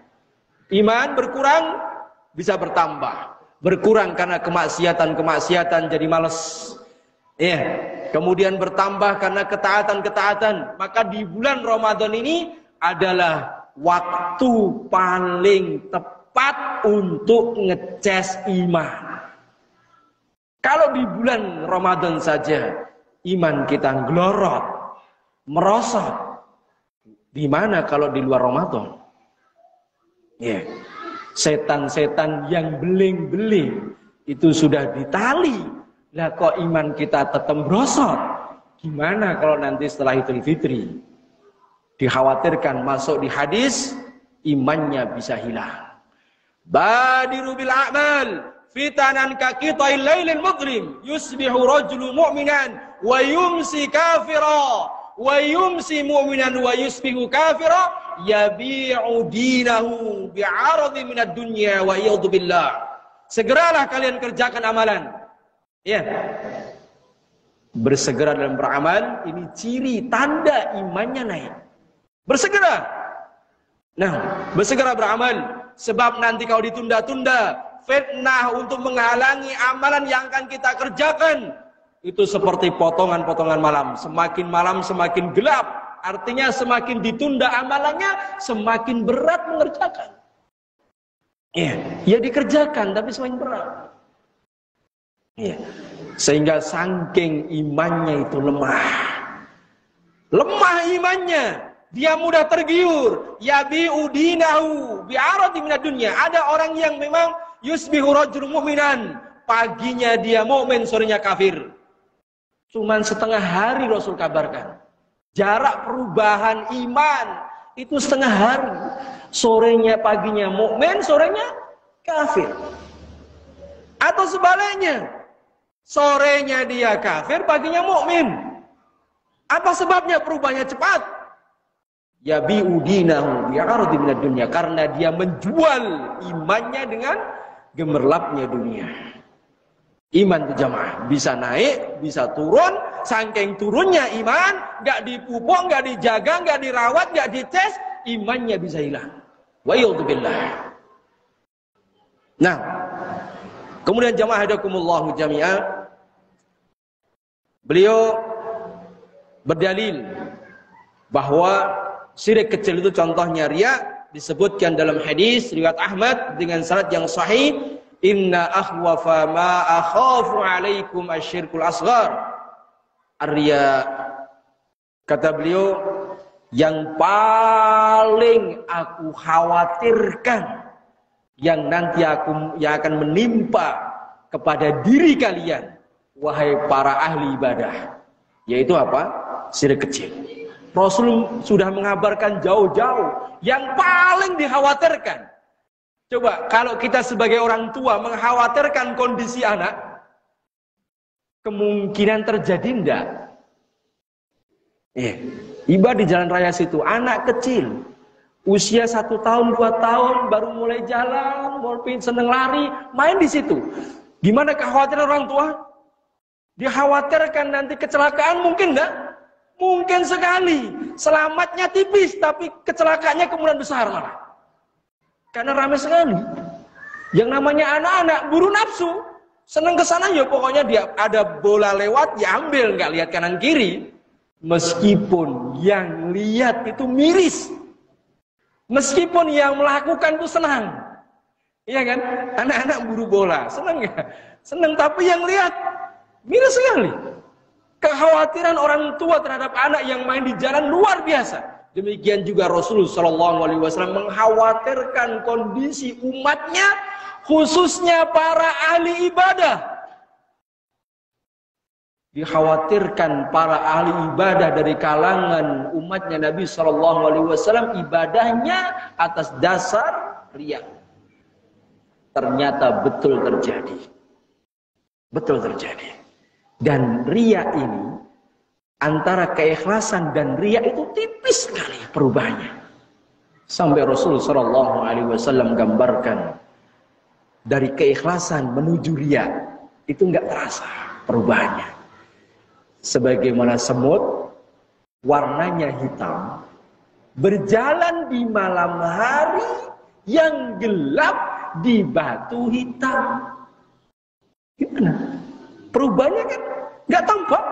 Iman berkurang, bisa bertambah. Berkurang karena kemaksiatan jadi malas. Ya. Kemudian bertambah karena ketaatan-ketaatan. Maka di bulan Ramadan ini adalah waktu paling tepat untuk ngeces iman. Kalau di bulan Ramadan saja iman kita ngelorot, merosot, di mana kalau di luar Ramadan? Ya, setan-setan yang beling-beling itu sudah ditali. Lah kok iman kita tetap merosot? Gimana kalau nanti setelah Idul Fitri? Dikhawatirkan masuk di hadis, imannya bisa hilang. Badiru bil a'mal fitanan ka qita'il lailil mudlim yusbihu rajulu mu'minan wa yumsi kafira wa yumsi mu'minan wa yusbihu kafira yabi'u dinahu bi'aradi minad dunya wa iyadhu billah. Segeralah kalian kerjakan amalan. Ya. Bersegera dalam beramal ini ciri tanda imannya naik. Bersegera. Nah, bersegera beramal sebab nanti kalau ditunda-tunda, fitnah untuk menghalangi amalan yang akan kita kerjakan itu seperti potongan-potongan malam. Semakin malam semakin gelap. Artinya semakin ditunda amalannya, semakin berat mengerjakan. Ya dikerjakan tapi semakin berat. Ya. Sehingga saking imannya itu lemah. Lemah imannya. Dia mudah tergiur. Yabi'u dinahu bi'aradi minad dunya. Ada orang yang memang yusbihu rajulun mu'minan. Paginya dia mukmin, sorenya kafir. Cuman setengah hari Rasul kabarkan. Jarak perubahan iman itu setengah hari. Sorenya paginya mukmin, sorenya kafir. Atau sebaliknya, sorenya dia kafir, paginya mukmin. Apa sebabnya perubahannya cepat? Yabi'u dinahu bi'aradi minad dunya, karena dia menjual imannya dengan gemerlapnya dunia. Iman itu jamaah bisa naik, bisa turun. Saking turunnya iman, gak dipupuk, gak dijaga, gak dirawat, gak dites, imannya bisa hilang. Wa yauzubillah. Nah, kemudian jamaah hadakumullahu jami'ah, beliau berdalil bahwa syirik kecil itu contohnya riya, disebutkan dalam hadis riwayat Ahmad dengan sanad yang sahih, inna akhwafa ma akhafu alaikum asyirkul asghar. Arya, kata beliau, yang paling aku khawatirkan yang nanti yang akan menimpa kepada diri kalian, wahai para ahli ibadah, yaitu apa? Syirik kecil. Rasul sudah mengabarkan jauh-jauh yang paling dikhawatirkan. Coba kalau kita sebagai orang tua mengkhawatirkan kondisi anak, kemungkinan terjadi enggak? Iba di jalan raya situ, anak kecil, usia 1 tahun, 2 tahun, baru mulai jalan, mulai seneng lari, main di situ. Gimana kekhawatiran orang tua? Dikhawatirkan nanti kecelakaan, mungkin enggak? Mungkin sekali. Selamatnya tipis, tapi kecelakaannya kemudian besar malah. Karena ramai sekali. Yang namanya anak-anak buru nafsu, seneng ke sana ya pokoknya dia ada bola lewat ya ambil, nggak lihat kanan kiri. Meskipun yang lihat itu miris, meskipun yang melakukan itu senang, iya kan? Anak-anak buru bola seneng ya, seneng, tapi yang lihat miris sekali. Kekhawatiran orang tua terhadap anak yang main di jalan luar biasa. Demikian juga Rasulullah SAW mengkhawatirkan kondisi umatnya, khususnya para ahli ibadah. Dikhawatirkan para ahli ibadah dari kalangan umatnya Nabi SAW ibadahnya atas dasar riya. Ternyata betul terjadi. Betul terjadi. Dan riya ini, antara keikhlasan dan riya itu tipis sekali perubahannya. Sampai Rasulullah SAW gambarkan dari keikhlasan menuju riya itu nggak terasa perubahannya. Sebagaimana semut warnanya hitam berjalan di malam hari yang gelap di batu hitam. Gimana? Perubahannya kan nggak tampak.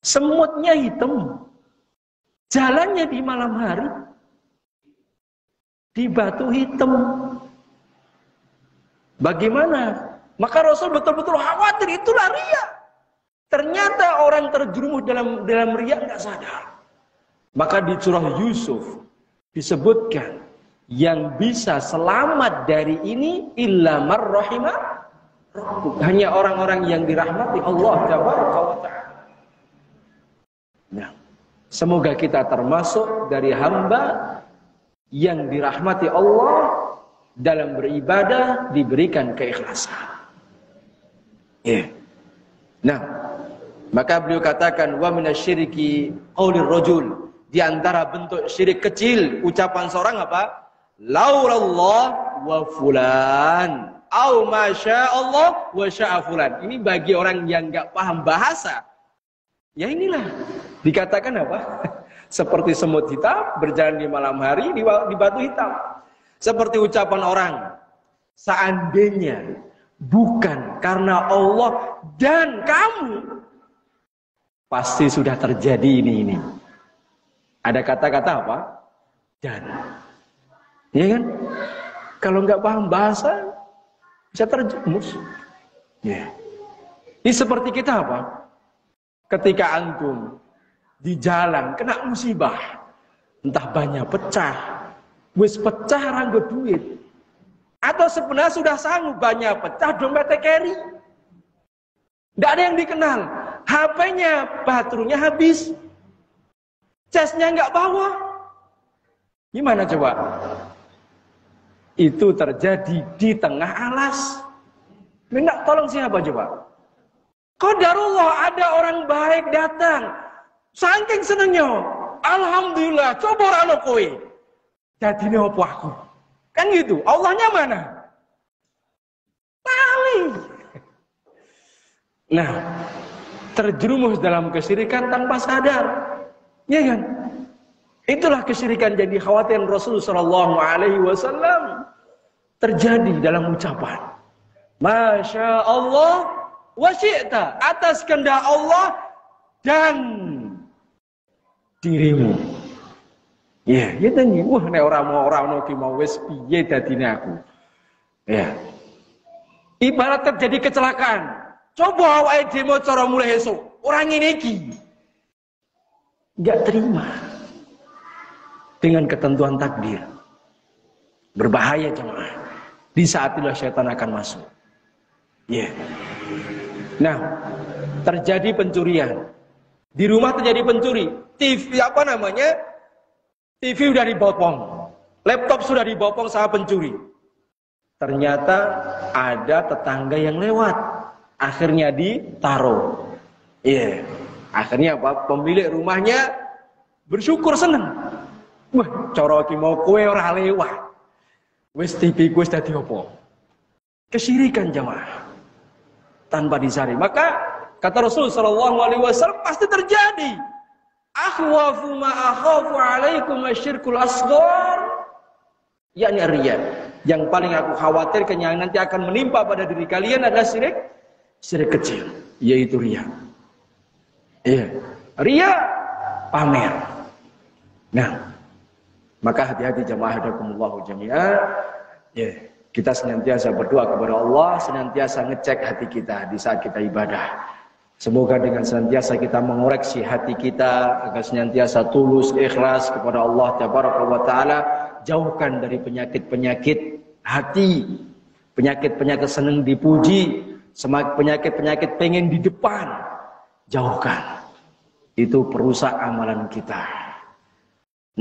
Semutnya hitam, jalannya di malam hari di batu hitam. Bagaimana? Maka Rasul betul-betul khawatir, itulah riya. Ternyata orang terjerumus dalam riya nggak sadar. Maka di surah Yusuf disebutkan yang bisa selamat dari ini illa man rahimah, hanya orang-orang yang dirahmati Allah Tabaraka wa Ta'ala. Nah, semoga kita termasuk dari hamba yang dirahmati Allah dalam beribadah diberikan keikhlasan. Nah, maka beliau katakan wa minasyirki qaulir rajul, di antara bentuk syirik kecil ucapan seorang apa? Laulallah wa fulan au masya Allah wa sya'a fulan. Ini bagi orang yang nggak paham bahasa. Ya inilah dikatakan apa? Seperti semut hitam berjalan di malam hari di batu hitam. Seperti ucapan orang, seandainya bukan karena Allah dan kamu, pasti sudah terjadi ini. Ada kata-kata apa? Dan. Ya kan? Kalau nggak paham bahasa, bisa terjerumus. Ya. Ini seperti kita apa? Ketika antum di jalan kena musibah, entah banyak pecah, wis pecah ranggo duit. Atau sebenarnya sudah sanggup banyak pecah dompetnya carry. Tidak ada yang dikenal. HP-nya baterainya habis. Casnya nggak bawa. Gimana coba? Itu terjadi di tengah alas. Minta tolong siapa coba? Qadarullah, ada orang baik datang. Saking senengnya. Alhamdulillah, coba rano kowe. Jadi ini apa aku? Kan gitu, Allahnya mana? Tali. Nah, terjerumus dalam kesyirikan tanpa sadar. Ya kan? Itulah kesyirikan, jadi khawatir Rasulullah SAW terjadi dalam ucapan. Masya Allah wa syi'ta, atas kehendak Allah dan dirimu. Ya, ya tanya, wah nek ora ki mau wis piye dadine aku. Ya. Ibarat terjadi kecelakaan. Coba awake dhewe cara mulai esuk, ora ngene iki. Enggak terima dengan ketentuan takdir. Berbahaya jemaah. Di saat itulah syaitan akan masuk. Ya. Nah, terjadi pencurian. Di rumah terjadi pencuri. TV apa namanya? TV sudah dibopong, laptop sudah dibopong sama pencuri. Ternyata ada tetangga yang lewat, akhirnya ditaruh. Iya, akhirnya apa? Pemilik rumahnya bersyukur seneng. Wah, cara iki mau kowe ora lewat. Wis TV ku wis dadi apa? Kesyirikan jamaah. Tanpa disadari. Maka kata Rasul SAW pasti terjadi. Akhwafu ma akhafu alaikum asyirkul asghar, yakni riya. Yang paling aku khawatirkan yang nanti akan menimpa pada diri kalian adalah syirik kecil, yaitu riya. Iya, riya pamer. Nah, maka hati-hati jamaah hadakumullah jami'ah. Ya, kita senantiasa berdoa kepada Allah, senantiasa ngecek hati kita di saat kita ibadah. Semoga dengan senantiasa kita mengoreksi hati kita agar senantiasa tulus, ikhlas kepada Allah Tabaraka wa Ta'ala. Jauhkan dari penyakit-penyakit hati, penyakit-penyakit senang dipuji, penyakit-penyakit pengen di depan. Jauhkan. Itu perusak amalan kita.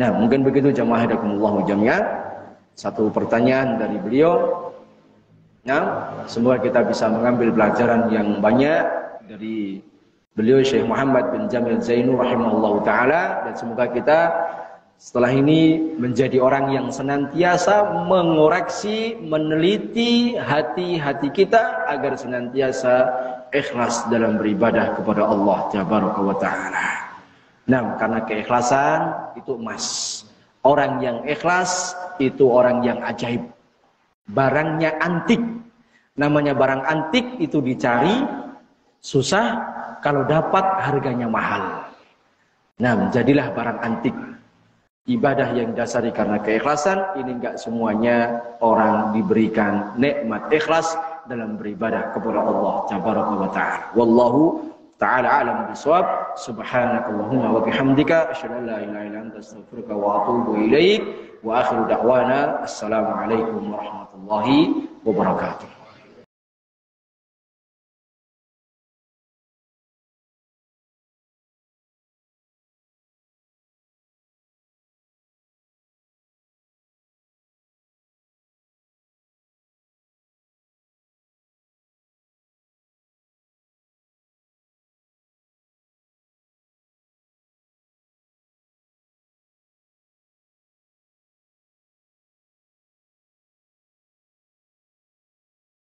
Nah, mungkin begitu jamaah hadakumullah jami'an. Satu pertanyaan dari beliau. Nah, semoga kita bisa mengambil pelajaran yang banyak dari beliau Syekh Muhammad bin Jamil Zainu rahimahullahu ta'ala, dan semoga kita setelah ini menjadi orang yang senantiasa mengoreksi, meneliti hati-hati kita agar senantiasa ikhlas dalam beribadah kepada Allah Tabaraka wa Ta'ala. Nah, karena keikhlasan itu emas. Orang yang ikhlas itu orang yang ajaib. Barangnya antik. Namanya barang antik itu dicari susah, kalau dapat harganya mahal. Nah, jadilah barang antik. Ibadah yang dasari karena keikhlasan, ini enggak semuanya orang diberikan nikmat ikhlas dalam beribadah kepada Allah Tabaraka wa Ta'ala. Wallahu ta'ala alam bisawab. Subhanakallahumma wa bihamdika asyhadu an la ilaha illa anta astaghfiruka wa atubu ilaik. Wa akhiru da'wana assalamu alaikum warahmatullahi wabarakatuh.